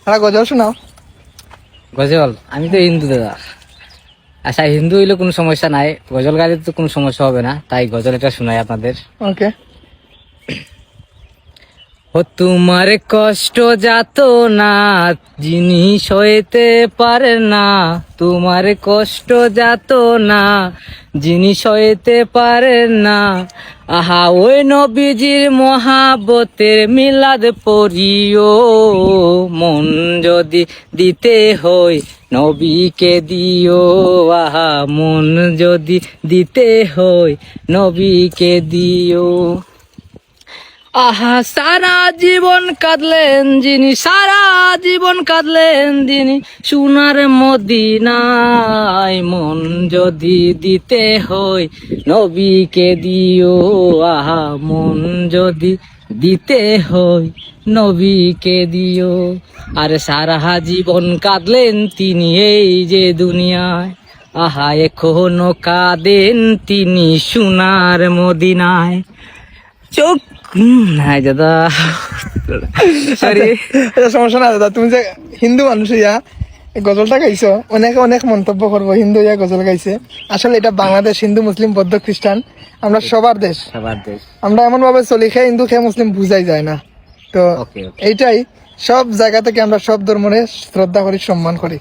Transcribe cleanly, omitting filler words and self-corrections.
গজল শোনাও। গজল আমি তো হিন্দু দাদা। আচ্ছা হিন্দু হইলে কোনো সমস্যা নাই, গজল গাইলে তো কোনো সমস্যা হবে না, তাই গজল এটা শোনাই আপনাদের। ওকে। ও তোমার কষ্ট যাত না জিনিস হইতে পারে না, তোমার কষ্ট যাত না জিনিস হইতে পারে না। আহা ওই নবীজির মহাবতের মিলাদ পড়িও, মন যদি দিতে হয় নবীকে দিও। আহা মন যদি দিতে হয় নবীকে দিও। আহা সারা জীবন কাঁদলেন যিনি, সারা জীবন কাঁদলেন যিনি সোনার মদিনায়, মন যদি দিতে হয় নবীকে দিও। আহা মন যদি দিতে হয় নবীকে দিও। আরে সারা জীবন কাঁদলেন তিনি এই যে দুনিয়ায়, আহা এখনো কাঁদেন তিনি সোনার মদিনায়। চোখ নাই দাদা, সরি। সমস্যা না দাদা, তুমি যে হিন্দু মানুষ ইয়া এই গজলটা গাইছো, অনেকে অনেক মন্তব্য করবো হিন্দু ইয়া গজল গাইছে। আসলে এটা বাংলাদেশ হিন্দু মুসলিম বৌদ্ধ খ্রিস্টান আমরা সবার দেশ, সবার দেশ। আমরা এমন ভাবে চলি খেয়ে হিন্দু খেয়ে মুসলিম বুঝাই যায় না। তো ওকে এইটাই, সব জায়গা থেকে আমরা সব ধর্মরে শ্রদ্ধা করি, সম্মান করি।